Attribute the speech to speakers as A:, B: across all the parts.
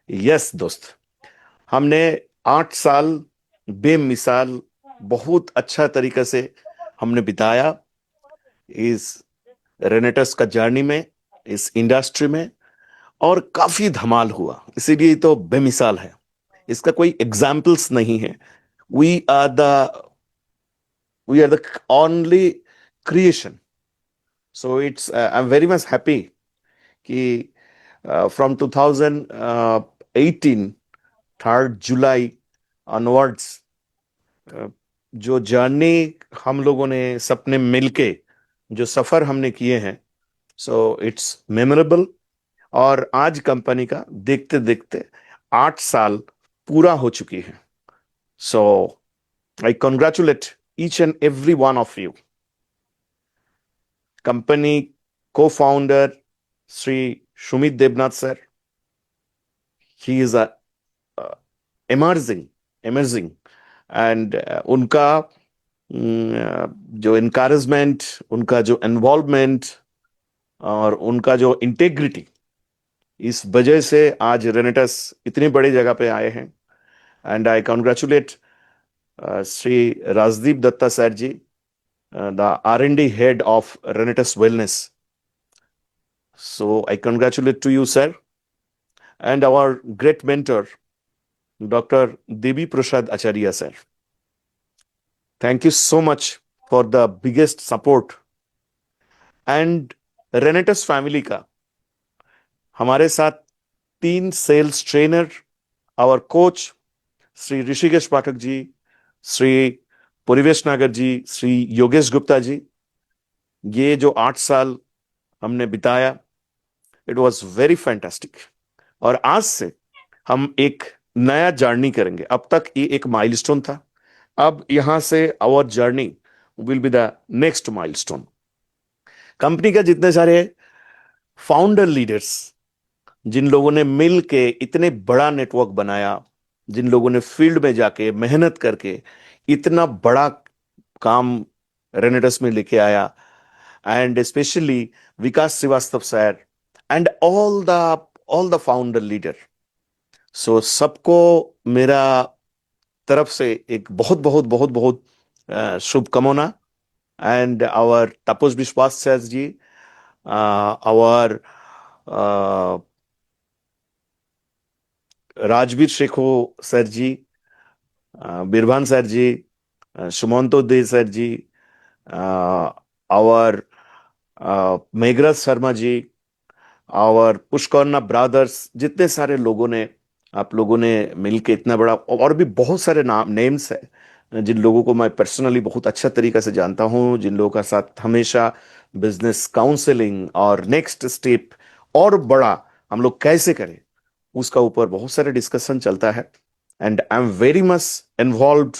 A: Yes दोस्त, हमने 8 साल बेमिसाल बहुत अच्छा तरीके से हमने बिताया इस रेनेटस का जर्नी में, इस इंडस्ट्री में। और काफी धमाल हुआ, इसीलिए तो बेमिसाल है। इसका कोई एग्जाम्पल्स नहीं है। We are the we are the only creation. So it's I am very much happy कि फ्रॉम 2018 3 जुलाई ऑनवर्ड्स, जो जर्नी हम लोगों ने सपने मिलके जो सफर हमने किए हैं, सो इट्स मेमोरेबल। और आज कंपनी का देखते देखते 8 साल पूरा हो चुकी है। So I congratulate each and every one of you. Company को founder Shri Sumit Devnath sir, he is a emerging emerging and उनका जो इनकरेजमेंट, उनका जो इन्वॉल्वमेंट और उनका जो इंटेग्रिटी, इस वजह से आज रेनेटस इतनी बड़ी जगह पे आए हैं। And I congratulate Shri Rajdeep Dutta sir ji, the R&D head of Renatus wellness. So I congratulate to you sir, and our great mentor doctor Devi Prasad Acharya sir. Thank you so much for the biggest support. And Renatus family का हमारे साथ 3 sales trainer, our coach Shri Rishikesh Pathak ji, Shri Parivesh Nagar जी, श्री योगेश गुप्ता जी। ये जो 8 साल हमने बिताया, it was very fantastic. और आज से हम एक नया जर्नी करेंगे। अब तक ये एक माइलस्टोन था, अब यहां से our journey will be the next milestone. Company का जितने सारे फाउंडर लीडर्स, जिन लोगों ने मिल के इतने बड़ा नेटवर्क बनाया, जिन लोगों ने फील्ड में जाके मेहनत करके इतना बड़ा काम रेनेटस में लेके आया, and specially Vikas Srivastava sir and all the founder leader. So सबको मेरा तरफ से एक बहुत बहुत बहुत बहुत शुभकामना। And our Tapas Biswas sir ji, our Rajveer Shekho sir ji, Birbhan sir ji, Sumanto De sir ji, our Meghraj Sharma ji, और पुष्कर्णा ब्रदर्स, जितने सारे लोगों ने, आप लोगों ने मिलके इतना बड़ा, और भी बहुत सारे नाम नेम्स है जिन लोगों को मैं पर्सनली बहुत अच्छा तरीके से जानता हूं, जिन लोगों का साथ हमेशा बिजनेस काउंसलिंग और नेक्स्ट स्टेप और बड़ा हम लोग कैसे करें, उसका ऊपर बहुत सारे डिस्कशन चलता है। And I am very much involved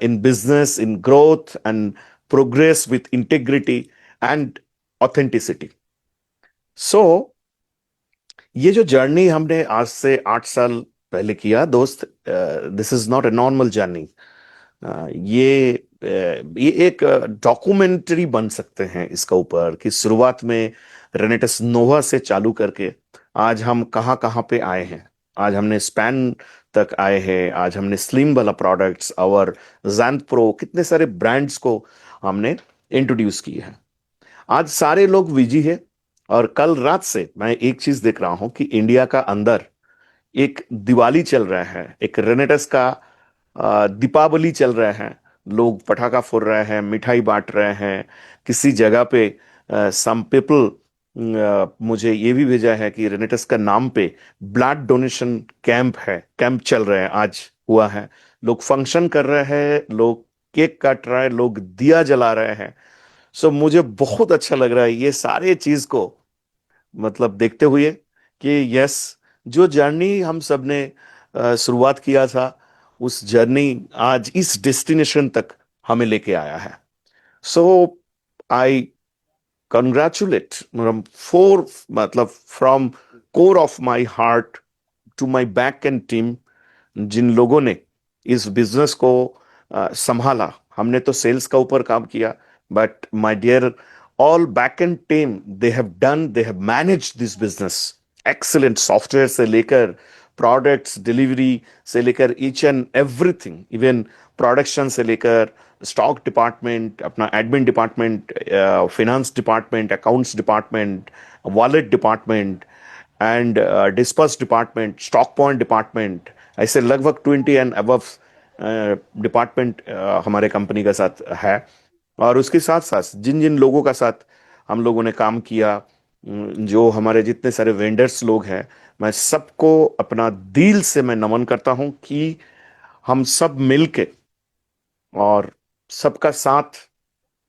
A: in business, in growth and progress with integrity and authenticity. So ये जो जर्नी हमने आज से 8 साल पहले किया दोस्त, this is not a normal journey. ये ये एक डॉक्यूमेंट्री बन सकते हैं इसका ऊपर, कि शुरुआत में रेनेटस नोवा से चालू करके आज हम कहाँ कहाँ पे आए हैं। आज हमने स्पैन तक आए हैं, आज हमने स्लिम वाला प्रोडक्ट्स और जैंत प्रो, कितने सारे ब्रांड्स को हमने इंट्रोड्यूस किए हैं। आज सारे लोग विजी है। और कल रात से मैं एक चीज देख रहा हूं कि इंडिया का अंदर एक दिवाली चल रहा है, एक रेनेटस का दीपावली चल रहा है। लोग पटाखा फोड़ रहे हैं, मिठाई बांट रहे हैं। किसी जगह पे सम पीपल मुझे ये भी भेजा है कि रेनेटस का नाम पे ब्लड डोनेशन कैंप है, कैंप चल रहे हैं, आज हुआ है। लोग फंक्शन कर रहे हैं, लोग केक काट रहे हैं, लोग दिया जला रहे हैं। सो मुझे बहुत अच्छा लग रहा है ये सारे चीज को मतलब देखते हुए कि यस, जो जर्नी हम सब ने शुरुआत किया था, उस जर्नी आज इस डेस्टिनेशन तक हमें लेके आया है। सो आई कंग्रेचुलेट फोर, मतलब from core of my heart to my back end team, जिन लोगों ने इस बिजनेस को संभाला। हमने तो सेल्स का ऊपर काम किया, but my dear all back end team, they have manage this business excellent. Software से लेकर प्रोडक्ट्स डिलीवरी से लेकर each and everything, even production से लेकर स्टॉक डिपार्टमेंट, अपना admin department, finance department, accounts department, wallet department and disperse department, stock point department, ऐसे लगभग 20 and above department हमारे कंपनी के साथ है। और उसके साथ साथ जिन जिन लोगों का साथ हम लोगों ने काम किया, जो हमारे जितने सारे वेंडर्स लोग हैं, मैं सबको अपना दिल से मैं नमन करता हूं कि हम सब मिलके और सबका साथ,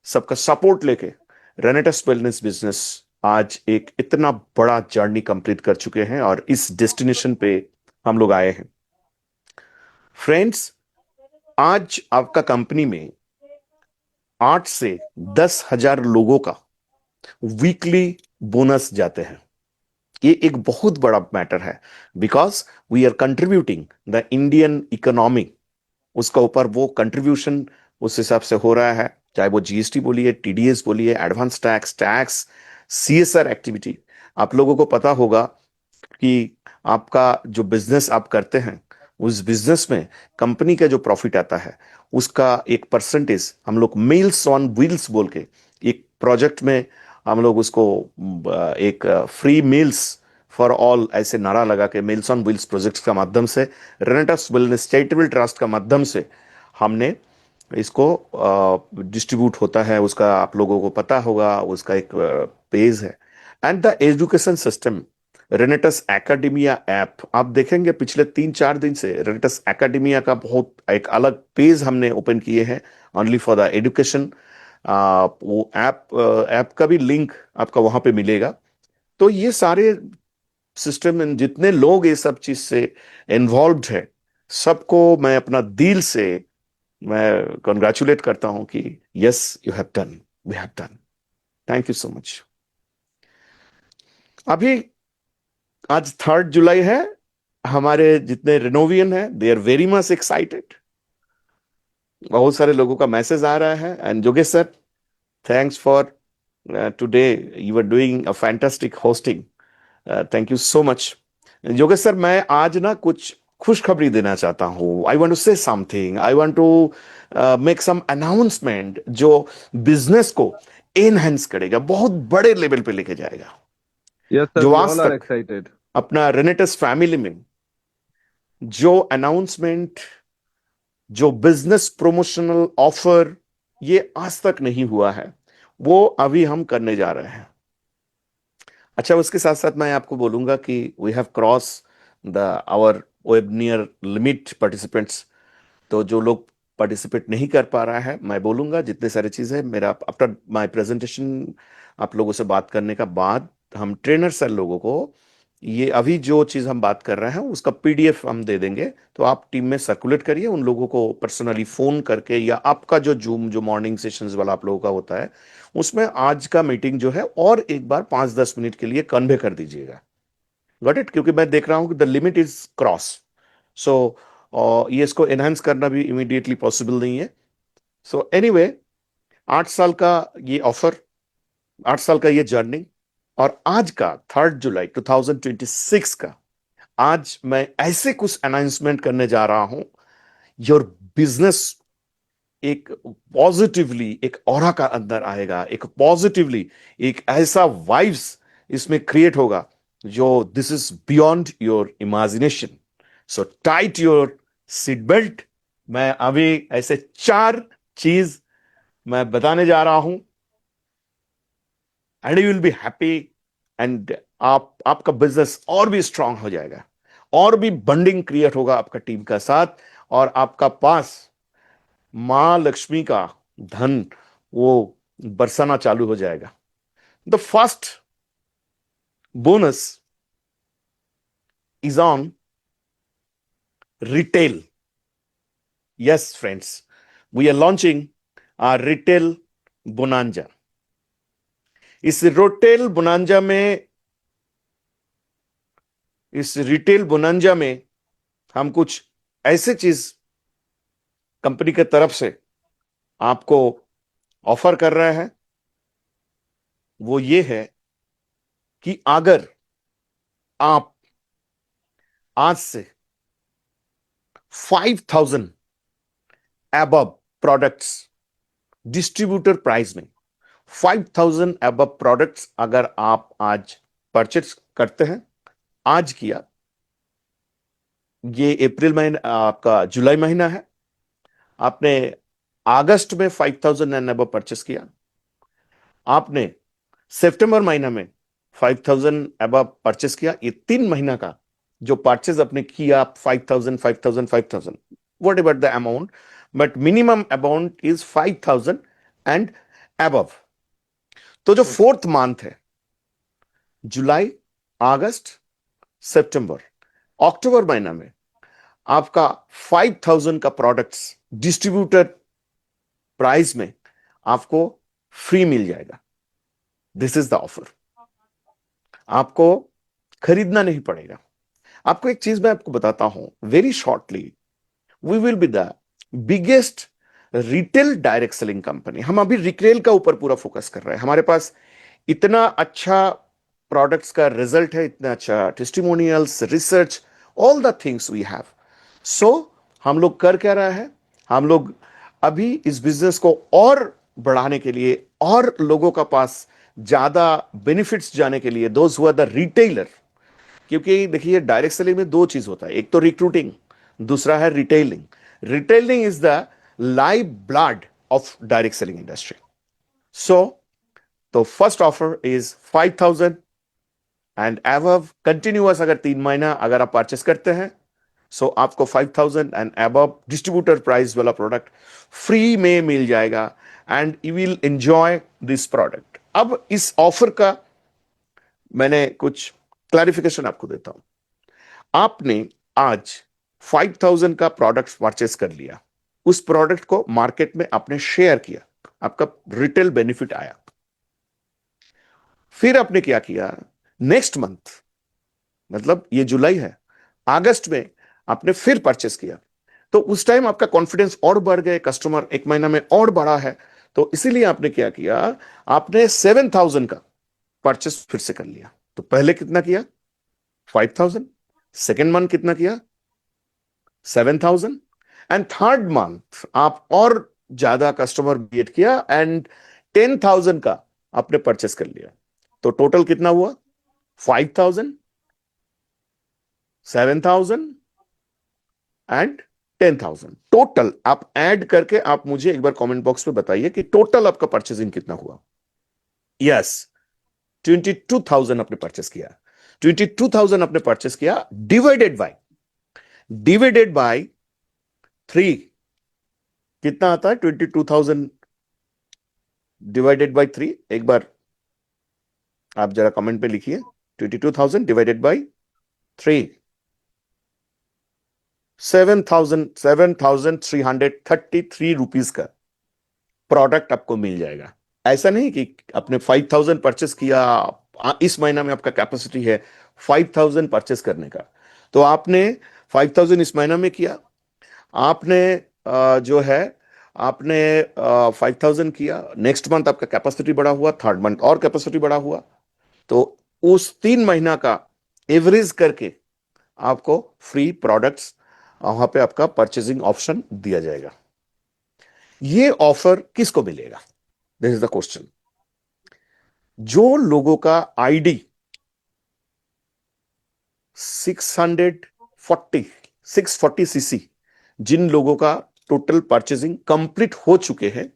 A: सबका सपोर्ट लेके रेनेटस वेलनेस बिजनेस आज एक इतना बड़ा जर्नी कंप्लीट कर चुके हैं और इस डेस्टिनेशन पे हम लोग आए हैं। फ्रेंड्स, आज आपका कंपनी में 8 से 10 हजार लोगों का वीकली बोनस जाते हैं। ये एक बहुत बड़ा मैटर है, because we are contributing the Indian economy. उसका ऊपर वो कंट्रीब्यूशन उस हिसाब से हो रहा है, चाहे वो जीएसटी बोलिए, टीडीएस बोलिए, एडवांस टैक्स, सीएसआर एक्टिविटी। आप लोगों को पता होगा कि आपका जो बिजनेस आप करते हैं, उस बिजनेस में कंपनी का जो प्रॉफिट आता है उसका एक परसेंटेज हम लोग मील्स ऑन व्हील्स बोल के एक प्रोजेक्ट में हम लोग उसको एक फ्री मील्स फॉर ऑल ऐसे नारा लगा के मील्स ऑन व्हील्स प्रोजेक्ट का माध्यम से, रेनेटस वेलनेस चैरिटेबल ट्रस्ट का माध्यम से हमने इसको डिस्ट्रीब्यूट होता है। उसका आप लोगों को पता होगा, उसका एक पेज है। And the education system, रेनेटस academia app, आप देखेंगे पिछले 3-4 दिन से रेनेटस एकेडमिया का बहुत एक अलग पेज हमने ओपन किए हैं ओनली फॉर द एजुकेशन। वो ऐप का भी लिंक आपका वहां पे मिलेगा। तो ये सारे सिस्टम, जितने लोग ये सब चीज से इन्वॉल्व है, सबको मैं अपना दिल से मैं कॉन्ग्रेचुलेट करता हूं कि yes, you have done, we have done. Thank you so much. अभी आज 3 जुलाई है। हमारे जितने रिनोवियन है, they are very much excited. बहुत सारे लोगों का मैसेज आ रहा है। And Yogesh sir, thanks for today, you are doing a fantastic hosting. Thank you so much. Yogesh sir, मैं आज ना कुछ खुशखबरी देना चाहता हूँ। I want to say something, I want to make some announcement जो बिजनेस को एनहेंस करेगा, बहुत बड़े लेवल पे लेके जाएगा।
B: Yes, sir,
A: जो
B: we
A: आज
B: all are
A: तक
B: excited.
A: अपना रेनेटस फैमिली में जो अनाउंसमेंट, जो बिजनेस प्रमोशनल ऑफर ये आज तक नहीं हुआ है, वो अभी हम करने जा रहे हैं। अच्छा, उसके साथ साथ मैं आपको बोलूंगा कि we have cross the our webinar limit participants. तो जो लोग पार्टिसिपेट नहीं कर पा रहा है, मैं बोलूंगा जितने सारी चीजें मेरा आफ्टर माय प्रेजेंटेशन आप लोगों से बात करने का बाद, हम ट्रेनर सर लोगों को ये अभी जो चीज हम बात कर रहे हैं उसका पीडीएफ हम दे देंगे। तो आप टीम में सर्कुलेट करिए, उन लोगों को पर्सनली फोन करके, या आपका जो जूम जो मॉर्निंग सेशंस वाला आप लोगों का होता है उसमें आज का मीटिंग जो है और एक बार 5-10 मिनट के लिए कन्वे कर दीजिएगा। Got it? क्योंकि मैं देख रहा हूं कि द लिमिट इज क्रॉस। सो ये इसको एनहांस करना भी इमीडिएटली पॉसिबल नहीं है। सो एनीवे, 8 साल का ये ऑफर, 8 साल का ये जर्नी, और आज का 3 जुलाई 2026 का आज मैं ऐसे कुछ अनाउंसमेंट करने जा रहा हूं, योर बिजनेस एक पॉजिटिवली एक ऑरा का अंदर आएगा, एक पॉजिटिवली एक ऐसा वाइब्स इसमें क्रिएट होगा जो this is beyond your imagination. So tight your seat belt. मैं अभी ऐसे 4 चीज मैं बताने जा रहा हूं, and you will be happy. And आपका बिजनेस और भी स्ट्रांग हो जाएगा, और भी बंडिंग क्रिएट होगा आपका टीम का साथ, और आपका पास मां लक्ष्मी का धन वो बरसाना चालू हो जाएगा। The first bonus is on retail. Yes friends, we are launching our retail bonanza. इस रिटेल बोनांजा में इस रिटेल बोनांजा में हम कुछ ऐसे चीज कंपनी के तरफ से आपको ऑफर कर रहे हैं। वो ये है कि अगर आप आज से 5,000 above प्रोडक्ट्स डिस्ट्रीब्यूटर प्राइस में, 5,000 above प्रोडक्ट्स अगर आप आज परचेस करते हैं, आज किया, ये अप्रैल महीना, आपका जुलाई महीना है, आपने अगस्त में 5,000 एंड above परचेस किया, आपने सितंबर महीना में 5,000 above परचेस किया, ये 3 महीना का जो परचेज आपने किया, 5,000 5,000 5,000, what ever the amount, but minimum amount is 5,000 and above। तो जो फोर्थ मंथ है, जुलाई, अगस्त, सितंबर, अक्टूबर महीना में आपका 5,000 का प्रोडक्ट्स डिस्ट्रीब्यूटर प्राइस में आपको फ्री मिल जाएगा। दिस इज द ऑफर, आपको खरीदना नहीं पड़ेगा। आपको एक चीज मैं आपको बताता हूं very shortly, we will be the biggest retail direct selling company. हम अभी रिटेल का ऊपर पूरा फोकस कर रहे हैं, हमारे पास इतना अच्छा प्रोडक्ट्स का रिजल्ट है, इतना अच्छा testimonials, research, all the things we have. So हम लोग कर क्या रहा है, हम लोग अभी इस बिजनेस को और बढ़ाने के लिए और लोगों का पास ज्यादा बेनिफिट्स जाने के लिए, those who are the retailer, क्योंकि देखिए डायरेक्ट सेलिंग में दो चीज होता है, एक तो रिक्रूटिंग, दूसरा है retailing. Retailing is the live blood of direct selling industry. So तो first offer is 5,000 and above continuous, अगर 3 महीना अगर आप परचेस करते हैं, सो आपको 5,000 एंड एबव डिस्ट्रीब्यूटर प्राइस वाला प्रोडक्ट फ्री में मिल जाएगा and you will enjoy this product. अब इस ऑफर का मैंने कुछ क्लैरिफिकेशन आपको देता हूं। आपने आज 5,000 का प्रोडक्ट परचेस कर लिया, उस प्रोडक्ट को मार्केट में आपने शेयर किया, आपका रिटेल बेनिफिट आया। फिर आपने क्या किया, नेक्स्ट मंथ, मतलब ये जुलाई है, अगस्त में आपने फिर परचेस किया, तो उस टाइम आपका कॉन्फिडेंस और बढ़ गए, कस्टमर 1 महीना में और बढ़ा है, तो इसीलिए आपने क्या किया, आपने 7,000 का परचेस फिर से कर लिया। तो पहले कितना किया, 5,000, सेकेंड मंथ कितना किया, 7,000, एंड थर्ड मंथ आप और ज्यादा कस्टमर गेट किया एंड 10,000 का आपने परचेस कर लिया। तो टोटल कितना हुआ, 5,000, 7,000 एंड 10,000। टोटल आप ऐड करके आप मुझे एक बार कमेंट बॉक्स में बताइए कि टोटल आपका परचेसिंग कितना हुआ। यस, 22,000 आपने परचेस किया। 22,000 आपने परचेस किया, डिवाइडेड बाय 3 कितना आता है, 22,000 डिवाइडेड बाय 3, एक बार आप जरा कमेंट पे लिखिए, 22,000 डिवाइडेड बाय 3, 7,333 रुपीज का प्रोडक्ट आपको मिल जाएगा। ऐसा नहीं कि आपने 5,000 परचेस किया, इस महीना में आपका कैपेसिटी है 5,000 परचेस करने का, तो आपने 5,000 इस महीना में किया, आपने जो है आपने 5,000 किया, नेक्स्ट मंथ आपका कैपेसिटी बढ़ा हुआ, थर्ड मंथ और कैपेसिटी बढ़ा हुआ, तो उस 3 महीना का एवरेज करके आपको फ्री प्रोडक्ट्स वहां पे आपका परचेजिंग ऑप्शन दिया जाएगा। ये ऑफर किसको मिलेगा, दिस इज द क्वेश्चन। जो लोगों का आईडी 640 जिन लोगों का टोटल परचेजिंग कंप्लीट हो चुके हैं,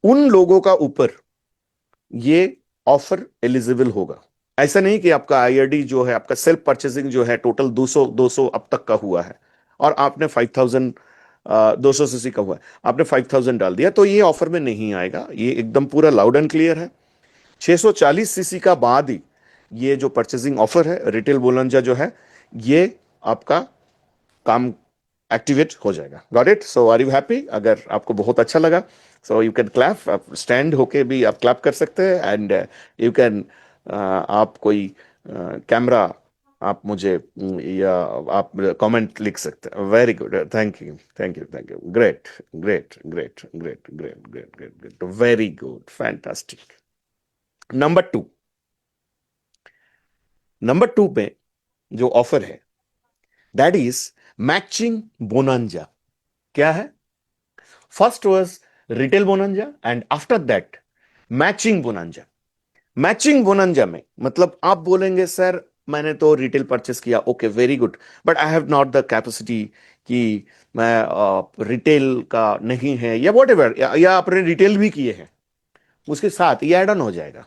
A: उन लोगों का ऊपर ये ऑफर एलिजिबल होगा। ऐसा नहीं कि आपका आईआरडी जो है, आपका सेल्फ परचेसिंग जो है टोटल 200 अब तक का हुआ है और आपने 5,000 200 सीसी का हुआ है, आपने 5,000 डाल दिया, तो ये ऑफर में नहीं आएगा। ये एकदम पूरा लाउड एंड क्लियर है। 640 सीसी का बाद ही ये जो परचेसिंग ऑफर है, रिटेल बोलंजा जो है, ये आपका काम एक्टिवेट हो जाएगा। Got it? So are you happy? अगर आपको बहुत अच्छा लगा, सो यू कैन क्लैप, आप स्टैंड होके भी आप क्लैप कर सकते हैं एंड यू कैन, आप कोई कैमरा आप मुझे या आप कमेंट लिख सकते हैं। Very good, thank you, thank you, thank you, great, great, great, great, great, great, great, great, very good, fantastic. Number 2, number 2 पे जो ऑफर है, दैट इज मैचिंग बोनांजा। क्या है? First was retail bonanza and after that matching bonanza. Matching bonanza में मतलब आप बोलेंगे sir मैंने तो रिटेल परचेस किया, okay very good, but I have not the capacity कि मैं रिटेल का नहीं है या वॉट एवर, या आपने रिटेल भी किए हैं, उसके साथ ये एड ऑन हो जाएगा।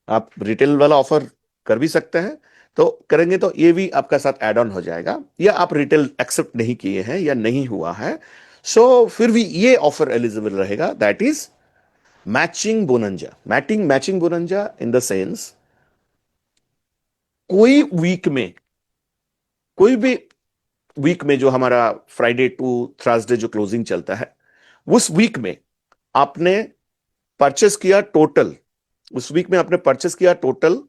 A: आप रिटेल वाला ऑफर कर भी सकते हैं, तो करेंगे तो ये भी आपका साथ ऐड ऑन हो जाएगा। या आप रिटेल एक्सेप्ट नहीं किए हैं या नहीं हुआ है, सो फिर भी ये ऑफर एलिजिबल रहेगा, that is matching bonanza. Matching bonanza in the sense कोई वीक में, कोई भी वीक में जो हमारा फ्राइडे टू थर्सडे जो क्लोजिंग चलता है, उस वीक में आपने परचेस किया टोटल, उस वीक में आपने परचेस किया टोटल,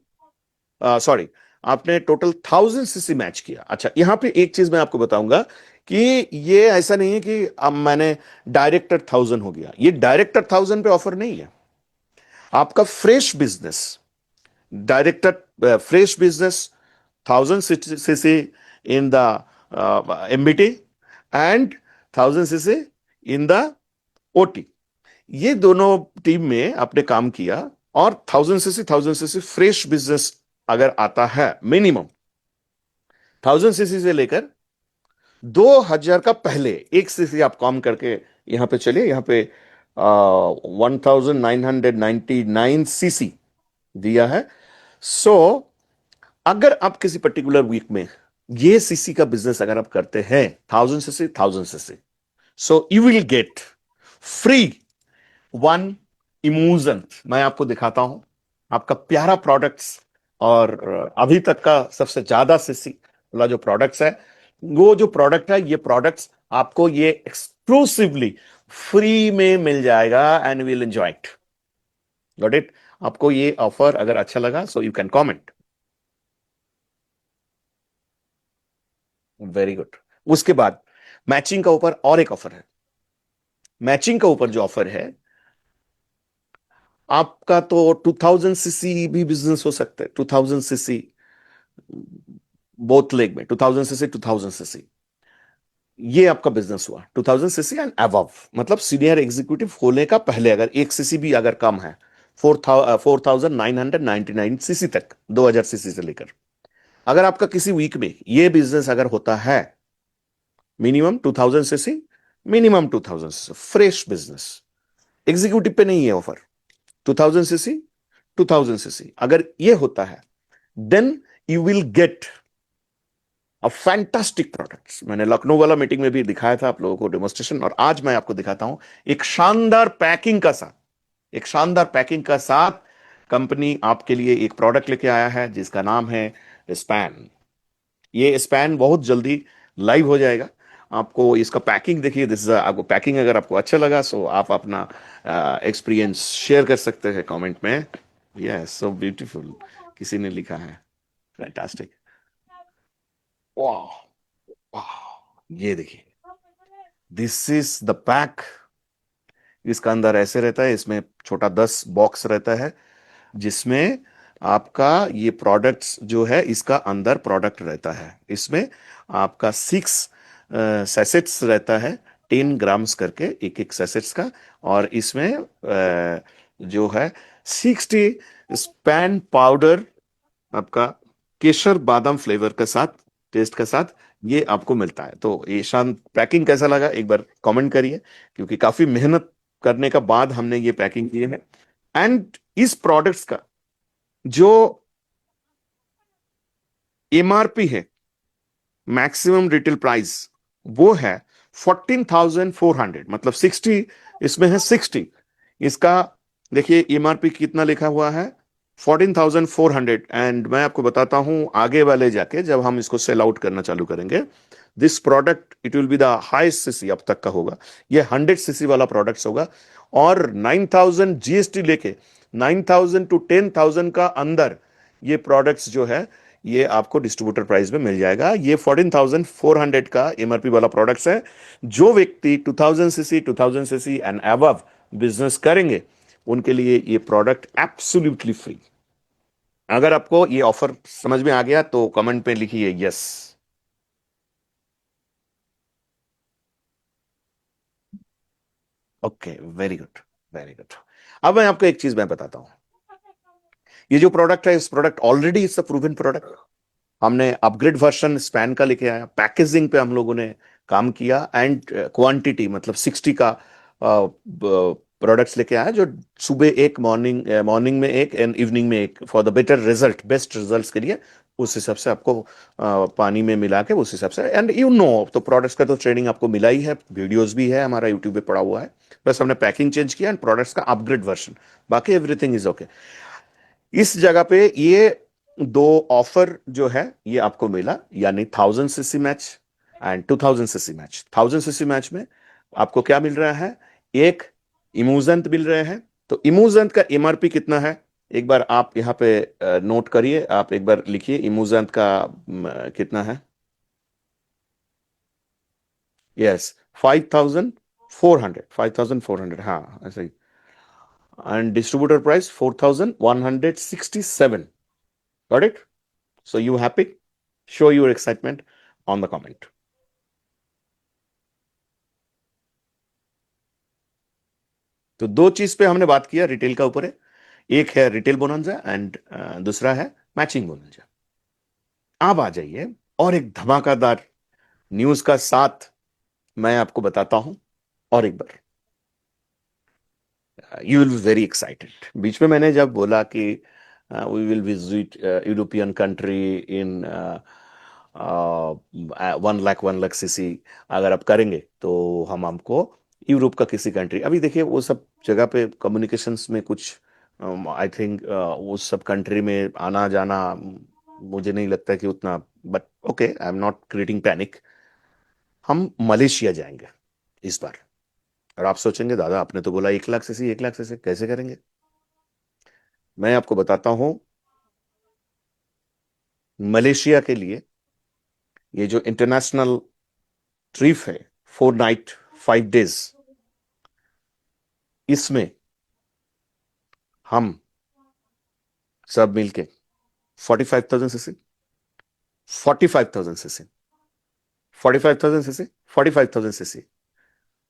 A: सॉरी, आपने टोटल 1000 सीसी मैच किया। अच्छा, यहां पे एक चीज मैं आपको बताऊंगा कि ये ऐसा नहीं है कि अब मैंने डायरेक्टर 1000 हो गया, ये डायरेक्टर 1000 पे ऑफर नहीं है। आपका fresh business, director fresh business 1000 CC in the MBT and 1000 CC in the OT, ये दोनों टीम में आपने काम किया, और 1000 सीसी फ्रेश बिजनेस अगर आता है मिनिमम 1000 सीसी से लेकर 2000 का पहले, 1 सीसी आप कम करके यहां पे चलिए, यहां पे 1999 सीसी दिया है। सो अगर आप किसी पर्टिकुलर वीक में ये सीसी का बिजनेस अगर आप करते हैं 1000 CC, so you will get free one imusion. मैं आपको दिखाता हूं आपका प्यारा प्रोडक्ट्स, और अभी तक का सबसे ज्यादा सीसी वाला जो प्रोडक्ट्स है, वो जो प्रोडक्ट है, ये प्रोडक्ट्स आपको ये एक्सक्लूसिवली फ्री में मिल जाएगा and will enjoy it. Got it? आपको ये ऑफर अगर अच्छा लगा so you can comment. Very good. उसके बाद मैचिंग का ऊपर और एक ऑफर है। मैचिंग का ऊपर जो ऑफर है आपका, तो 2000 सीसी भी बिजनेस हो सकता है। 2000 सीसी बोथ लेग में, 2000 सीसी 2000 सीसी, ये आपका बिजनेस हुआ 2000 सीसी एंड अबव, मतलब सीनियर एग्जीक्यूटिव होने का पहले अगर 1 सीसी भी अगर कम है, 4999 सीसी तक, 2000 सीसी से लेकर, अगर आपका किसी वीक में ये बिजनेस अगर होता है minimum 2000 CC, minimum 2000 CC fresh business, executive पे नहीं है ऑफर, 2000 सीसी 2000 सीसी अगर ये होता है, then you will get a fantastic products. मैंने लखनऊ वाला मीटिंग में भी दिखाया था आप लोगों को डेमोस्ट्रेशन, और आज मैं आपको दिखाता हूं एक शानदार पैकिंग का साथ, एक शानदार पैकिंग का साथ कंपनी आपके लिए एक प्रोडक्ट लेके आया है जिसका नाम है स्पैन। ये स्पैन बहुत जल्दी लाइव हो जाएगा। आपको इसका पैकिंग देखिए, दिस इज, आपको पैकिंग अगर आपको अच्छा लगा सो आप अपना एक्सपीरियंस शेयर कर सकते हैं कमेंट में। यस, सो ब्यूटीफुल, किसी ने लिखा है, फैंटास्टिक, वाह, वाह, ये देखिए, दिस इज द पैक। इसका अंदर ऐसे रहता है, इसमें छोटा 10 बॉक्स रहता है जिसमें आपका ये प्रोडक्ट्स जो है, इसका अंदर प्रोडक्ट रहता है। इसमें आपका 6 सैसेट्स रहता है, 10 ग्राम्स करके एक एक सैसेट्स का, और इसमें जो है 60 स्पैन पाउडर आपका केसर बादाम फ्लेवर के साथ, टेस्ट के साथ ये आपको मिलता है। तो ये शान पैकिंग कैसा लगा एक बार कमेंट करिए, क्योंकि काफी मेहनत करने का बाद हमने ये पैकिंग की है। एंड इस प्रोडक्ट्स का जो एमआरपी है, मैक्सिमम रिटेल प्राइस, वो है 14,400, मतलब 60, इसमें है 60। इसका देखिए एमआरपी कितना लिखा हुआ है, 14,400। एंड मैं आपको बताता हूं आगे वाले जाके जब हम इसको सेल आउट करना चालू करेंगे, this product it will be the highest CC अब तक का होगा, ये 100 सीसी वाला प्रोडक्ट होगा। और 9,000 जीएसटी लेके 9,000 टू 10,000 का अंदर ये प्रोडक्ट्स जो है, ये आपको डिस्ट्रीब्यूटर प्राइस में मिल जाएगा। ये 14,400 का एमआरपी वाला प्रोडक्ट्स है। जो व्यक्ति 2000 CC 2000 CC and above business करेंगे उनके लिए ये प्रोडक्ट एब्सोल्युटली फ्री। अगर आपको ये ऑफर समझ में आ गया तो कमेंट पे लिखिए yes. Okay, very good, very good. अब मैं आपको एक चीज मैं बताता हूँ। ये जो प्रोडक्ट है, इस product already it's a proven product. हमने अपग्रेड वर्जन स्पैन का लेके आया, पैकेजिंग पे हम लोगों ने काम किया, एंड क्वांटिटी मतलब 60 का प्रोडक्ट्स लेके आया, जो सुबह एक, मॉर्निंग में एक एंड इवनिंग में एक, for the better result, best results के लिए। उस हिसाब से आपको पानी में मिला के उस हिसाब से, एंड यू नो, तो प्रोडक्ट्स का तो ट्रेनिंग आपको मिला ही है, वीडियोस भी है हमारा यूट्यूब पे पड़ा हुआ है। बस हमने पैकिंग चेंज किया एंड प्रोडक्ट्स का अपग्रेड वर्जन, बाकी एवरीथिंग इज ओके। इस जगह पे ये दो ऑफर जो है ये आपको मिला, यानी 1000 CC match and 2000 CC match. 1000 CC match में आपको क्या मिल रहा है? एक इमूजेंट मिल रहे हैं। तो इमूजेंट का एमआरपी कितना है? एक बार आप यहाँ पे नोट करिए, आप एक बार लिखिए इमूजेंट का कितना है। यस, 5400, 5400, हाँ ऐसा ही। And distributor price 4167। Got it? So you happy? Show your excitement on the comment. तो दो चीज पे हमने बात किया रिटेल का ऊपर है। एक है रिटेल बोनांजा एंड दूसरा है मैचिंग बोनांजा। अब आ जाइए और एक धमाकेदार न्यूज का साथ मैं आपको बताता हूं। और एक बार you will be very excited. बीच में मैंने जब बोला कि we will visit European country in 1 lakh 1 lakh CC, अगर आप करेंगे तो हम हमको यूरोप का किसी कंट्री, अभी देखिए वो सब जगह पे कम्युनिकेशंस में कुछ आई थिंक उस सब कंट्री में आना जाना मुझे नहीं लगता कि उतना, but okay, I am not creating panic. हम मलेशिया जाएंगे इस बार। और आप सोचेंगे दादा आपने तो बोला 1 लाख सीसी, 1 लाख सीसी कैसे करेंगे? मैं आपको बताता हूं। मलेशिया के लिए ये जो इंटरनेशनल ट्रिप है, 4 नाइट 5 डेज, इसमें हम सब मिलके 45,000 सीसी, 45,000 सीसी, 45,000 सीसी, 45,000 सीसी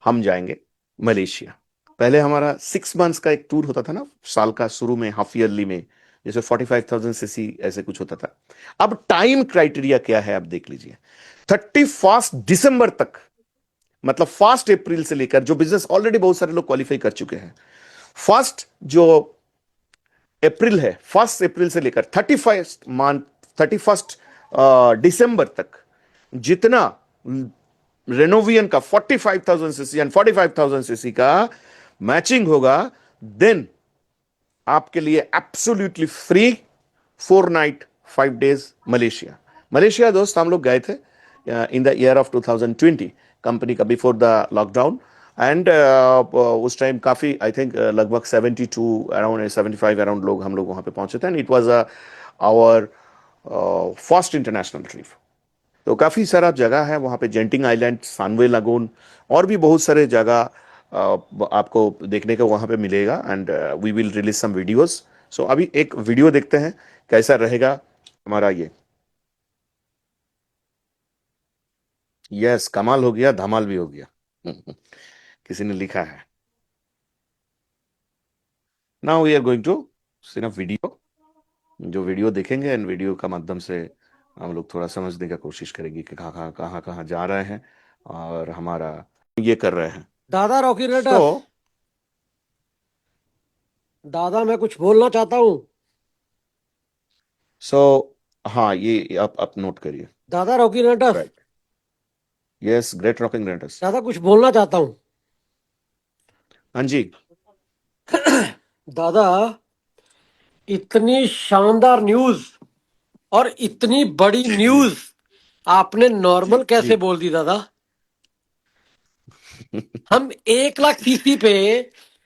A: हम जाएंगे मलेशिया। पहले हमारा 6 मंथ्स का एक टूर होता था ना, साल का शुरू में, हाफ ईयरली में, जैसे 45,000 सीसी ऐसे कुछ होता था। अब टाइम क्राइटेरिया क्या है आप देख लीजिए। 31 दिसंबर तक, मतलब 1 अप्रैल से लेकर, जो बिजनेस ऑलरेडी बहुत सारे लोग क्वालिफाई कर चुके हैं, फर्स्ट जो अप्रैल है, 1 अप्रैल से लेकर 31 दिसंबर तक, जितना रेनोवियन का 45,000 सीसी एंड 45,000 सीसी का मैचिंग होगा, देन आपके लिए absolutely free 4 night 5 days Malaysia. Malaysia दोस्त हम लोग गए थे in the year of 2020, company का बिफोर द लॉकडाउन। एंड उस टाइम काफी, आई थिंक लगभग 72 अराउंड 75 अराउंड लोग हम लोग वहां पे पहुंचे थे, and it was our first international trip. तो काफी सारा जगह है वहां पे, जेंटिंग आइलैंड, सानवे लगून, और भी बहुत सारे जगह आपको देखने को वहां पे मिलेगा। And we will release some videos. So अभी एक वीडियो देखते हैं कैसा रहेगा हमारा ये। यस, कमाल हो गया, धमाल भी हो गया। किसी ने लिखा है। Now we are going to see a video. जो वीडियो देखेंगे एंड वीडियो का माध्यम से हम लोग थोड़ा समझने का कोशिश करेंगे कि कहाँ कहाँ जा रहे हैं और हमारा ये कर रहे हैं।
B: दादा रॉकी
A: सो
B: रेटर, दादा मैं कुछ बोलना चाहता हूँ।
A: सो हाँ, ये आप नोट करिए।
B: दादा Rocky rater,
A: right. Yes, great rocking renters.
B: दादा कुछ बोलना चाहता हूँ।
A: हाँ जी।
B: दादा, इतनी शानदार न्यूज और इतनी बड़ी न्यूज आपने नॉर्मल कैसे
A: जी।
B: बोल दी दादा? हम 1 लाख सीसी पे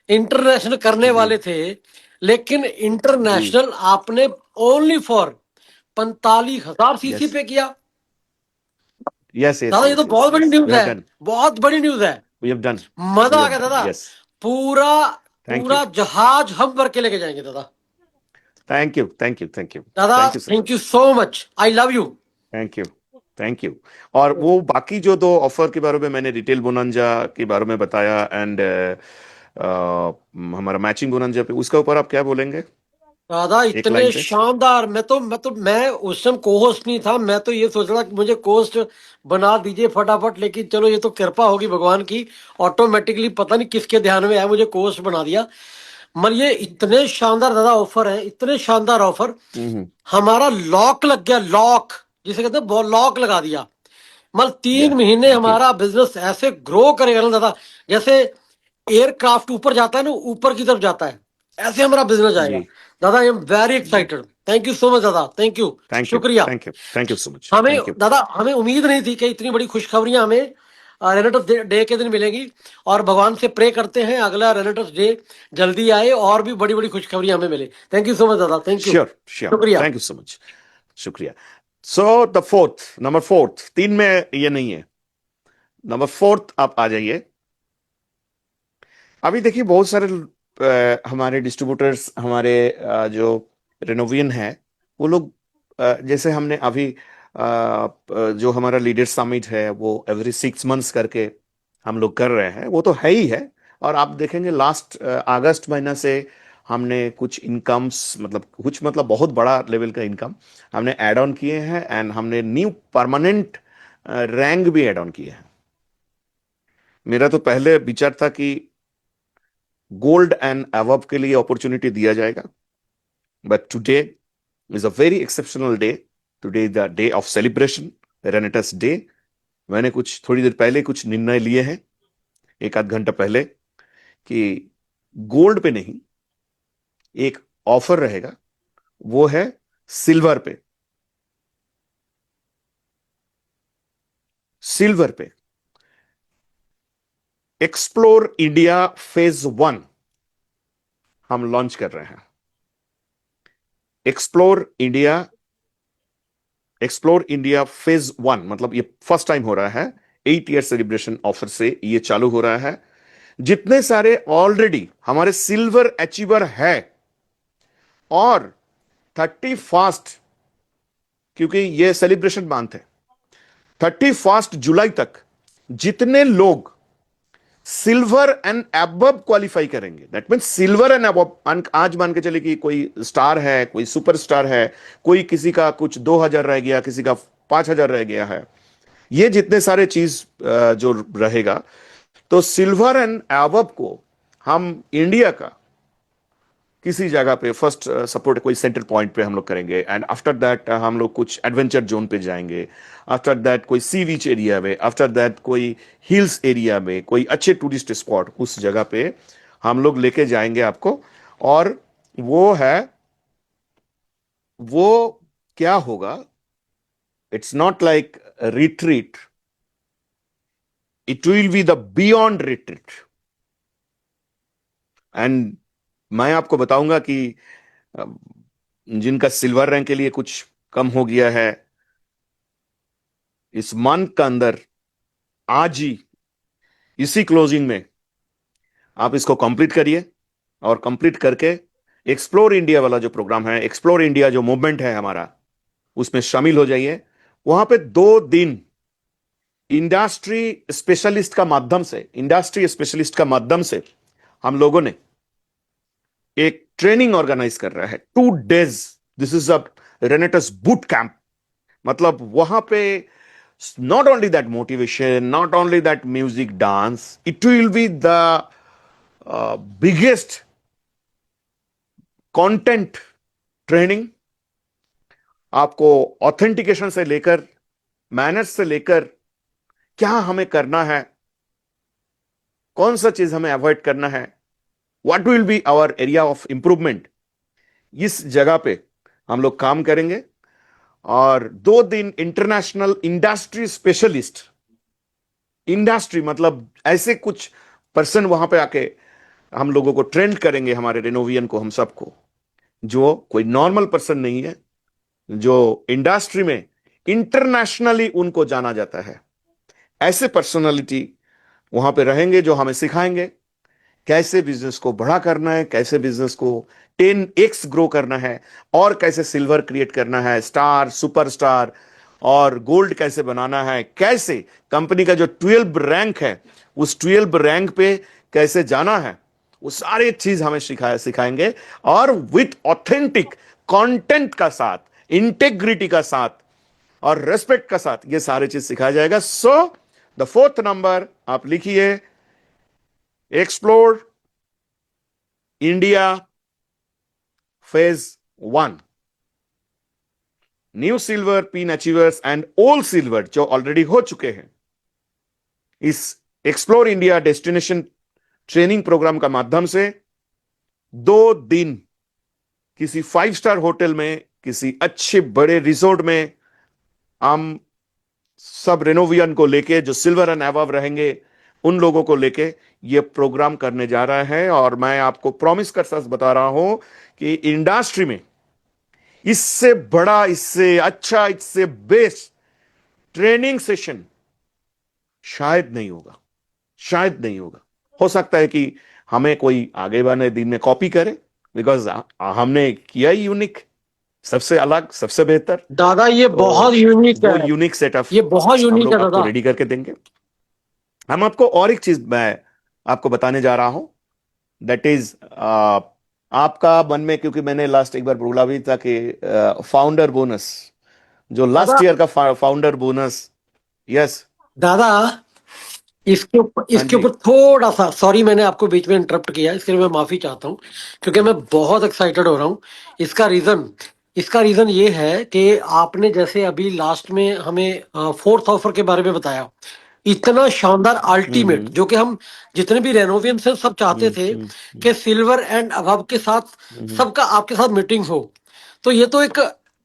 B: इंटरनेशनल करने
A: जी।
B: वाले थे, लेकिन
A: जी।
B: इंटरनेशनल आपने ओनली फॉर 45,000 सीसी
A: यस,
B: पे किया।
A: यस, यस,
B: दादा ये तो
A: यस, यस,
B: बहुत बड़ी
A: यस, वी
B: न्यूज
A: हैव
B: है,
A: डन।
B: बहुत बड़ी न्यूज है।
A: We have done.
B: मजा
A: वी
B: आ
A: हैव
B: गया
A: डन।
B: दादा।
A: यस।
B: पूरा
A: थैंक यू।
B: पूरा जहाज हम भर के लेके जाएंगे दादा।
A: Thank you, thank you, thank you.
B: दादा
A: thank you sir.
B: Thank you so much, I love you.
A: Thank you. Thank you. और वो बाकी जो दो ऑफर के बारे में मैंने रिटेल बोनंजा के बारे में बताया, एंड हमारा मैचिंग बोनंजा पे, उसके ऊपर आप क्या बोलेंगे
B: दादा
A: एक लाइन
B: इतने
A: पे?
B: शानदार, मैं उस समय को होस्ट नहीं था, मैं तो ये सोच रहा कि मुझे कोस्ट बना दीजिए फटाफट, लेकिन चलो ये तो कृपा होगी भगवान की, ऑटोमेटिकली पता नहीं किसके ध्यान में आया मुझे कोस्ट बना दिया। मगर ये इतने शानदार दादा ऑफर है, इतने शानदार ऑफर।
A: हम्म।
B: हमारा लॉक लग गया, लॉक जिसे कहते हैं, लॉक लगा दिया। मतलब
A: या,
B: 3 महीने
A: थैंक यू।
B: हमारा बिजनेस ऐसे ग्रो करेगा ना दादा, जैसे एयरक्राफ्ट ऊपर जाता है ना, ऊपर की तरफ जाता है, ऐसे हमारा बिजनेस जाएगा।
A: जी
B: दादा आई एम वेरी
A: जी।
B: Excited. Thank you so much दादा, थैंक यू।
A: थैंक यू,
B: शुक्रिया।
A: Thank you, thank you so much,
B: हमें
A: थैंक यू।
B: दादा, हमें उम्मीद नहीं थी कि इतनी बड़ी खुशखबरियां हमें रेनेटर्स डे के दिन मिलेंगी। और भगवान से प्रे करते हैं अगला रेनेटर्स डे जल्दी आए और भी बड़ी बड़ी खुशखबरियां हमें मिले। थैंक यू सो मच दादा, थैंक यू।
A: श्योर श्योर,
B: शुक्रिया।
A: Thank you so much. शुक्रिया। So the fourth, number fourth, तीन में ये नहीं है, नंबर फोर्थ आप आ जाइए। अभी देखिए बहुत सारे हमारे डिस्ट्रीब्यूटर्स, हमारे जो रेनोवियन है, वो लोग जैसे हमने अभी जो हमारा लीडर समिट है वो एवरी 6 मंथ्स करके हम लोग कर रहे हैं, वो तो है ही है। और आप देखेंगे लास्ट अगस्त महीना से हमने कुछ इनकम्स, मतलब कुछ मतलब बहुत बड़ा लेवल का इनकम हमने ऐड ऑन किए हैं, एंड हमने न्यू परमानेंट रैंक भी ऐड ऑन किए हैं। मेरा तो पहले विचार था कि गोल्ड एंड अबव के लिए अपॉर्चुनिटी दिया जाएगा, but today is a very exceptional day. Today is the day of celebration, रेनेटस day. मैंने कुछ थोड़ी देर पहले कुछ निर्णय लिए हैं, एक आध घंटा पहले, कि गोल्ड पे नहीं, एक ऑफर रहेगा, वो है सिल्वर पे। सिल्वर पे एक्सप्लोर इंडिया फेज 1 हम लॉन्च कर रहे हैं। Explore India, explore India phase 1 मतलब ये फर्स्ट टाइम हो रहा है, 8 ईयर सेलिब्रेशन ऑफर से ये चालू हो रहा है। जितने सारे ऑलरेडी हमारे सिल्वर अचीवर है, और 31, क्योंकि ये सेलिब्रेशन मंथ है, 31 जुलाई तक जितने लोग सिल्वर एंड अबव क्वालिफाई करेंगे, that mean silver and above, आज मान के चले कि कोई स्टार है, कोई सुपरस्टार है, कोई किसी का कुछ 2,000 रह गया, किसी का 5,000 रह गया है, ये जितने सारे चीज जो रहेगा, तो सिल्वर एंड अबव को हम इंडिया का किसी जगह पे फर्स्ट सपोर्ट कोई सेंटर पॉइंट पे हम लोग करेंगे, एंड आफ्टर दैट हम लोग कुछ एडवेंचर जोन पे जाएंगे, आफ्टर दैट कोई सी बीच एरिया में, आफ्टर दैट कोई हिल्स एरिया में, कोई अच्छे टूरिस्ट स्पॉट उस जगह पे हम लोग लेके जाएंगे आपको। और वो है, वो क्या होगा, it's not like retreat, it will be the beyond retreat. And मैं आपको बताऊंगा कि अ, जिनका सिल्वर रैंक के लिए कुछ कम हो गया है, इस मंथ का अंदर, आज ही, इसी क्लोजिंग में आप इसको कंप्लीट करिए, और कंप्लीट करके एक्सप्लोर इंडिया वाला जो प्रोग्राम है, एक्सप्लोर इंडिया जो मूवमेंट है हमारा, उसमें शामिल हो जाइए। वहां पे 2 दिन इंडस्ट्री स्पेशलिस्ट का माध्यम से हम लोगों ने एक ट्रेनिंग ऑर्गेनाइज कर रहा है, 2 days. This is a रेनेटस boot camp. मतलब वहां पे not only that motivation, not only that music, dance, it will be the biggest content training। आपको ऑथेंटिकेशन से लेकर, मैनर्स से लेकर, क्या हमें करना है, कौन सा चीज हमें अवॉइड करना है, what will be our area of improvement, इस जगह पे हम लोग काम करेंगे। और 2 दिन इंटरनेशनल इंडस्ट्री स्पेशलिस्ट, इंडस्ट्री मतलब ऐसे कुछ पर्सन वहां पे आके हम लोगों को ट्रेंड करेंगे, हमारे रेनोवियन को, हम सबको, जो कोई नॉर्मल पर्सन नहीं है, जो इंडस्ट्री में इंटरनेशनली उनको जाना जाता है। ऐसे पर्सनालिटी वहां पे रहेंगे जो हमें सिखाएंगे कैसे बिजनेस को बड़ा करना है, कैसे बिजनेस को 10x ग्रो करना है, और कैसे सिल्वर क्रिएट करना है, स्टार, सुपरस्टार, और गोल्ड कैसे बनाना है, कैसे कंपनी का जो 12 रैंक है उस 12 रैंक पे कैसे जाना है, वो सारी चीज हमें सिखाएंगे। और विथ ऑथेंटिक कंटेंट का साथ, इंटेग्रिटी का साथ और रेस्पेक्ट का साथ ये सारी चीज सिखाया जाएगा। सो द फोर्थ नंबर आप लिखिए, explore India phase 1। New silver pin achievers and old silver जो ऑलरेडी हो चुके हैं, इस explore India destination training program का माध्यम से 2 दिन किसी 5 स्टार होटल में, किसी अच्छे बड़े रिसोर्ट में हम सब रेनोवियन को लेके, जो सिल्वर एंड अबव रहेंगे उन लोगों को लेके ये प्रोग्राम करने जा रहा है। और मैं आपको प्रॉमिस कर साथ बता रहा हूं कि इंडस्ट्री में इससे बड़ा, इससे अच्छा, इससे बेस्ट ट्रेनिंग सेशन शायद नहीं होगा, शायद नहीं होगा। हो सकता है कि हमें कोई आगे वाले दिन में कॉपी करे, बिकॉज हमने किया ही यूनिक, सबसे अलग, सबसे बेहतर।
B: दादा ये बहुत
A: तो
B: यूनिक
A: वो
B: है,
A: यूनिक सेटअप
B: ये बहुत
A: हम
B: यूनिक है
A: लोग आपको
B: दादा।
A: रेडी करके देंगे। हम आपको और एक चीज मैं आपको बताने जा रहा हूं, दैट इज आपका मन में, क्योंकि मैंने लास्ट एक बार बोला भी था कि फाउंडर बोनस, जो
B: दादा
A: लास्ट ईयर का फाउंडर बोनस। यस।
B: दादा
A: हाँ
B: इसके
A: जी।
B: ऊपर थोड़ा सा, सॉरी मैंने आपको बीच में इंटरप्ट किया, इसके लिए मैं माफी चाहता हूँ, क्योंकि मैं बहुत एक्साइटेड हो रहा हूँ। इसका रीजन इसका रीजन ये है कि आपने जैसे अभी लास्ट में हमें फोर्थ ऑफर के बारे में बताया, इतना शानदार अल्टीमेट,
A: हम्म
B: जो कि हम जितने भी रेनोवियंस हैं सब चाहते
A: हम्म
B: थे
A: हम्म
B: कि सिल्वर एंड अबव के साथ
A: हम्म
B: सबका आपके साथ मीटिंग हो। तो ये तो एक,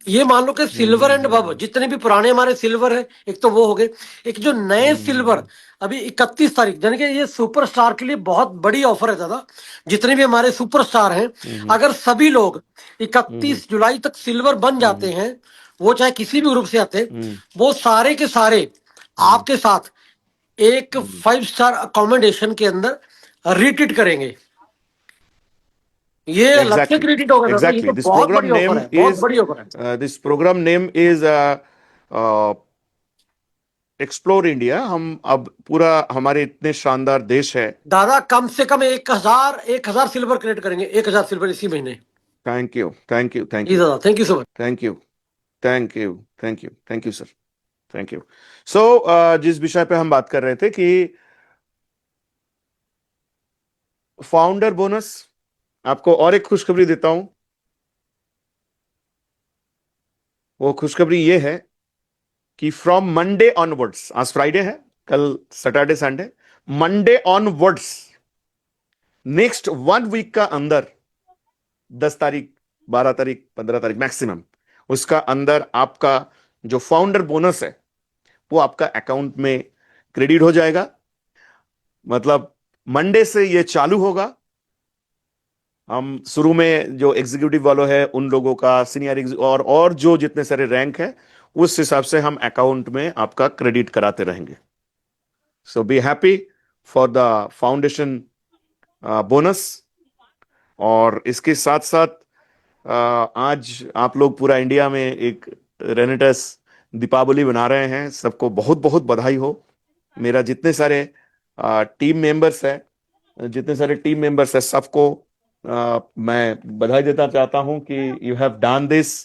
B: ये मान लो कि सिल्वर एंड अबव जितने भी पुराने हमारे सिल्वर है, एक तो वो हो गए, एक जो नए सिल्वर अभी 31 तारीख, यानी कि ये सुपरस्टार के लिए बहुत बड़ी ऑफर है दादा। जितने भी हमारे सुपरस्टार हैं,
A: हम्म
B: अगर सभी लोग
A: हम्म
B: 31 जुलाई तक सिल्वर बन जाते
A: हम्म
B: हैं, वो चाहे किसी भी ग्रुप से आते हैं,
A: हम्म
B: वो सारे के सारे
A: हम्म
B: आपके साथ एक 5 स्टार अकोमोडेशन के अंदर रिट्रीट करेंगे। ये अलग से
A: एग्जैक्टली,
B: क्रेडिट होगा दादा, ये
A: एग्जैक्टली।
B: तो बहुत बड़ी ऑफर है, बहुत बड़ी ऑफर है।
A: This program name is explore India. हम अब पूरा, हमारे इतने शानदार देश है।
B: दादा कम से कम 1,000 सिल्वर क्रेडिट करेंगे, 1,000 सिल्वर इसी महीने।
A: Thank you, thank you, thank
B: जी
A: यू,
B: दादा, thank you so much.
A: Thank you, thank you, thank you, thank you sir, thank you. So जिस विषय पे हम बात कर रहे थे कि फाउंडर बोनस, आपको और एक खुशखबरी देता हूं। वो खुशखबरी ये है कि फ्रॉम मंडे ऑनवर्ड्स, आज फ्राइडे है, कल Saturday Sunday, Monday onwards, next 1 week का अंदर, 10 तारीख, 12 तारीख, 15 तारीख मैक्सिमम, उसका अंदर आपका जो फाउंडर बोनस है वो आपका अकाउंट में क्रेडिट हो जाएगा। मतलब मंडे से ये चालू होगा। हम शुरू में जो एग्जीक्यूटिव वालों है उन लोगों का, सीनियर और जो जितने सारे रैंक है, उस हिसाब से हम अकाउंट में आपका क्रेडिट कराते रहेंगे। So be happy for the foundation bonus. और इसके साथ साथ आज आप लोग पूरा इंडिया में एक रेनेटस दीपावली बना रहे हैं, सबको बहुत बहुत बधाई हो। मेरा जितने सारे टीम मेंबर्स है सबको मैं बधाई देना चाहता हूं कि you have done this.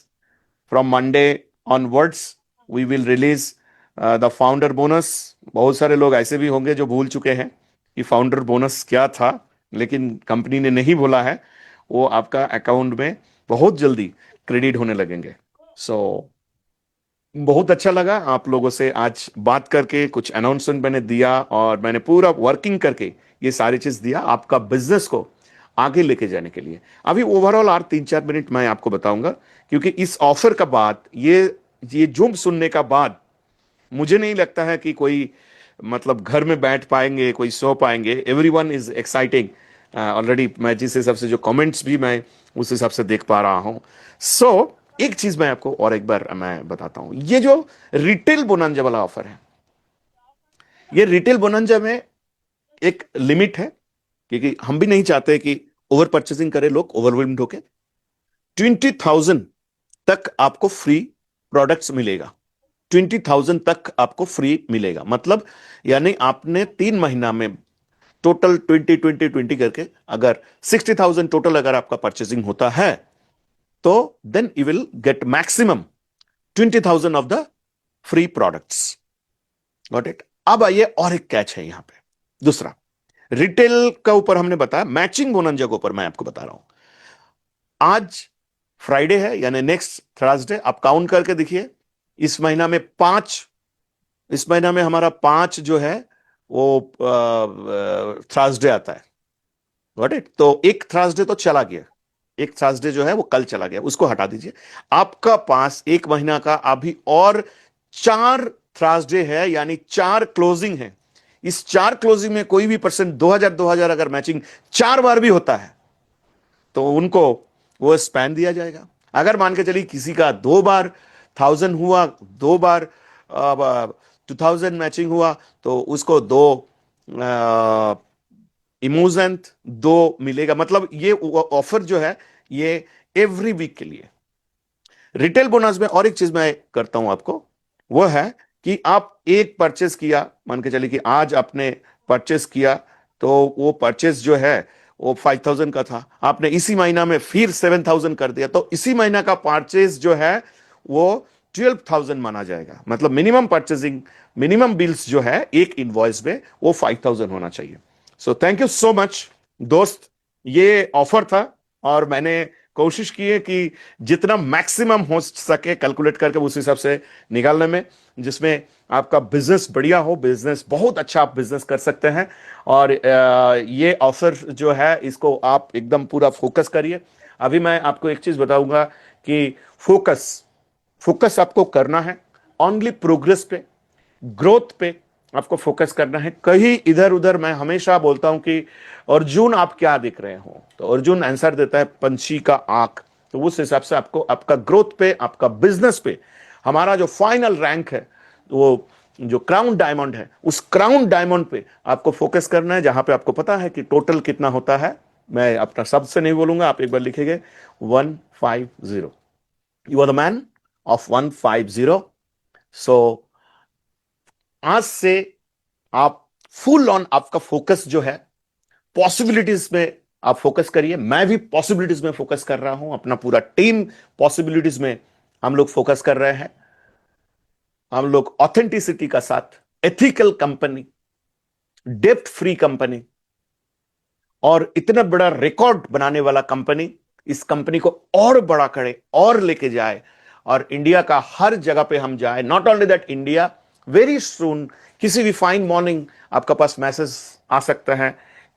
A: From Monday onwards we will release the founder bonus. बहुत सारे लोग ऐसे भी होंगे जो भूल चुके हैं कि फाउंडर बोनस क्या था, लेकिन कंपनी ने नहीं बोला है। वो आपका अकाउंट में बहुत जल्दी क्रेडिट होने लगेंगे। सो बहुत अच्छा लगा आप लोगों से आज बात करके, कुछ अनाउंसमेंट मैंने दिया और मैंने पूरा वर्किंग करके ये सारी चीज दिया आपका बिजनेस को आगे लेके जाने के लिए। अभी ओवरऑल और 3-4 मिनट मैं आपको बताऊंगा, क्योंकि इस ऑफर का बाद, ये जूम सुनने का बाद मुझे नहीं लगता है कि कोई मतलब घर में बैठ पाएंगे, कोई सो पाएंगे। Everyone is exciting already. मैं जिस हिसाब से जो कमेंट्स भी मैं उस हिसाब से देख पा रहा हूं। सो एक चीज मैं आपको और एक बार मैं बताता हूं, ये जो रिटेल बोनंजा वाला ऑफर है, ये रिटेल बोनंजा में एक लिमिट है, क्योंकि हम भी नहीं चाहते कि ओवर परचेसिंग करे लोग, ओवरवेल्म्ड होके। 20,000 तक आपको फ्री प्रोडक्ट्स मिलेगा। 20,000 तक आपको फ्री मिलेगा। मतलब यानी आपने 3 महीना में टोटल 20 20 20 करके अगर 60,000 टोटल अगर आपका परचेसिंग होता है तो then you will get maximum 20,000 of the free products. Got it. अब आइए और एक कैच है यहां पे दूसरा, रिटेल का ऊपर हमने बताया, मैचिंग बोनंजा के ऊपर मैं आपको बता रहा हूं। आज फ्राइडे है यानी नेक्स्ट थर्सडे, आप काउंट करके देखिए। इस महीना में पांच, इस महीना में हमारा 5 जो है वो थर्सडे आता है। Got it. तो एक थर्सडे तो चला गया, एक थर्सडे जो है वो कल चला गया, उसको हटा दीजिए। आपका पास एक महीना का अभी और 4 थर्सडे है, यानी 4 क्लोजिंग है। इस 4 क्लोजिंग में कोई भी पर्सन 2000 2000 अगर मैचिंग 4 बार भी होता है तो उनको वो स्पैन दिया जाएगा। अगर मान के चलिए किसी का 2 बार 1000 हुआ, 2 बार 2000 मैचिंग हुआ तो उसको 2 इमोजेंट 2 मिलेगा। मतलब ये ऑफर जो है ये एवरी वीक के लिए। रिटेल बोनस में और एक चीज मैं करता हूं आपको, वो है कि आप एक परचेस किया, मान के चलिए कि आज आपने परचेस किया तो वो परचेस जो है वो 5,000 का था, आपने इसी महीना में फिर 7,000 कर दिया तो इसी महीना का परचेस जो है वो 12,000 माना जाएगा। मतलब मिनिमम परचेसिंग, मिनिमम बिल्स जो है एक इनवॉइस में वो 5,000 होना चाहिए। So thank you so much दोस्त, ये ऑफर था और मैंने कोशिश की है कि जितना मैक्सिमम हो सके कैलकुलेट करके उस हिसाब से निकालने में, जिसमें आपका बिजनेस बढ़िया हो, बिजनेस बहुत अच्छा आप बिजनेस कर सकते हैं। और ये ऑफर जो है इसको आप एकदम पूरा फोकस करिए। अभी मैं आपको एक चीज बताऊंगा कि फोकस, फोकस आपको करना है ओनली प्रोग्रेस पे, ग्रोथ पे आपको फोकस करना है। कहीं इधर उधर, मैं हमेशा बोलता हूं कि अर्जुन आप क्या दिख रहे हो, तो अर्जुन आंसर देता है पंछी का आंख। तो उस हिसाब से आपको आपका ग्रोथ पे, आपका बिजनेस पे, हमारा जो फाइनल रैंक है वो जो क्राउन डायमंड है, उस क्राउन डायमंड पे आपको फोकस करना है, जहां पे आपको पता है कि टोटल कितना होता है। मैं अपना शब्द से नहीं बोलूंगा, आप एक बार लिखेंगे 150। You are the man of 150। So आज से आप फुल ऑन आपका फोकस जो है पॉसिबिलिटीज में आप फोकस करिए। मैं भी पॉसिबिलिटीज में फोकस कर रहा हूं, अपना पूरा टीम पॉसिबिलिटीज में हम लोग फोकस कर रहे हैं। हम लोग ऑथेंटिसिटी का साथ, ethical company, depth free company और इतना बड़ा रिकॉर्ड बनाने वाला कंपनी, इस कंपनी को और बड़ा करे और लेके जाए और इंडिया का हर जगह पे हम जाए। Not only that, India very soon किसी भी फाइन मॉर्निंग आपका पास मैसेज आ सकता है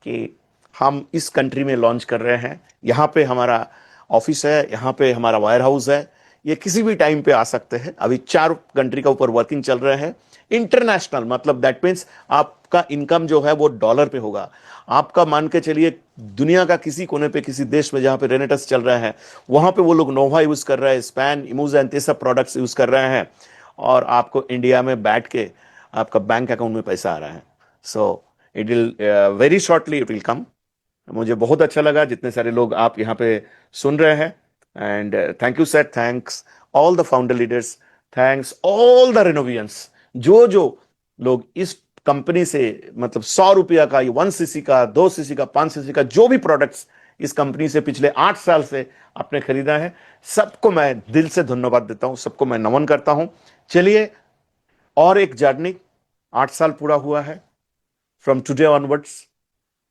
A: कि हम इस कंट्री में लॉन्च कर रहे हैं, यहां पे हमारा ऑफिस है, यहां पे हमारा वायर हाउस है। ये किसी भी टाइम पे आ सकते हैं। अभी 4 कंट्री का ऊपर वर्किंग चल रहे हैं। इंटरनेशनल मतलब दैट मीन्स आपका इनकम जो है वो डॉलर पे होगा। आपका मान के चलिए दुनिया का किसी कोने पे, किसी देश में जहां पे रेनेटस चल रहा है, वहां पे वो लोग नोवा यूज कर रहे हैं, स्पैन, इमोजेन, ये सब प्रोडक्ट्स यूज कर रहे हैं और आपको इंडिया में बैठ के आपका बैंक अकाउंट में पैसा आ रहा है। So it will very shortly it will come. मुझे बहुत अच्छा लगा जितने सारे लोग आप यहाँ पे सुन रहे हैं। And thank you sir, thanks all the founder leaders, thanks all the Renovians. जो जो लोग इस कंपनी से मतलब 100 रुपया का, 1 सीसी का, 2 सीसी का, 5 सीसी का जो भी प्रोडक्ट्स इस कंपनी से पिछले 8 साल से आपने खरीदा है, सबको मैं दिल से धन्यवाद देता हूं, सबको मैं नमन करता हूं। चलिए और एक जर्नी, 8 साल पूरा हुआ है। फ्रॉम टुडे ऑनवर्ड्स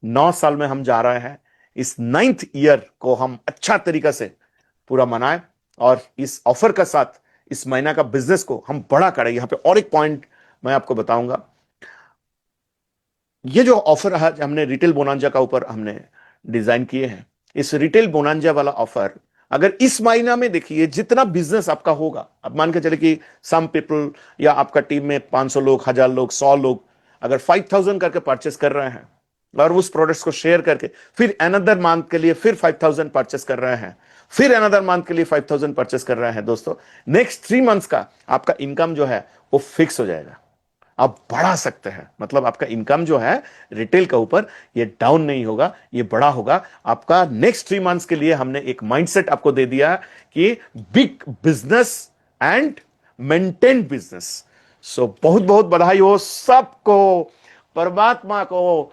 A: 9 साल में हम जा रहे हैं। इस 9th ईयर को हम अच्छा तरीका से पूरा मनाएं और इस ऑफर का साथ इस महीना का बिजनेस को हम बड़ा करें। यहां पे और एक पॉइंट मैं आपको बताऊंगा, ये जो ऑफर है हमने रिटेल बोनांजा का ऊपर हमने डिजाइन किए हैं, इस रिटेल बोनांजा वाला ऑफर अगर इस महीना में देखिए जितना बिजनेस आपका होगा, अब मान के चले कि सम पीपल या आपका टीम में 500 लोग, 1000 लोग, 100 लोग अगर 5,000 करके परचेस कर रहे हैं और उस प्रोडक्ट्स को शेयर करके फिर अनदर मंथ के लिए फिर 5,000 परचेस कर रहे हैं, फिर अनदर मंथ के लिए 5,000 परचेस कर रहे हैं, दोस्तों नेक्स्ट 3 मंथ्स का आपका इनकम जो है वो फिक्स हो जाएगा। आप बढ़ा सकते हैं। मतलब आपका इनकम जो है रिटेल के ऊपर ये डाउन नहीं होगा, ये बड़ा होगा। आपका नेक्स्ट 3 मंथ्स के लिए हमने एक माइंडसेट आपको दे दिया कि big business and maintain business. So बहुत बहुत बधाई हो सबको, परमात्मा को,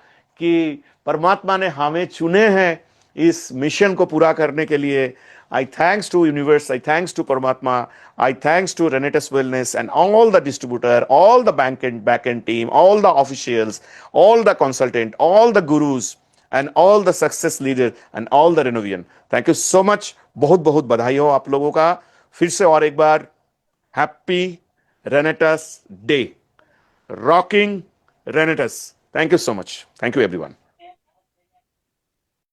A: कि परमात्मा ने हमें चुने हैं इस मिशन को पूरा करने के लिए। I thanks to universe, I thanks to परमात्मा, I thanks to Renatus wellness and all the distributor, all the back end team, all the officials, all the consultant, all the gurus, and all the success leader and all the Renovian. Thank you so much. बहुत बहुत बधाई हो आप लोगों का फिर से और एक बार। Happy Renatus day, rocking Renatus. Thank you so much. Thank you everyone.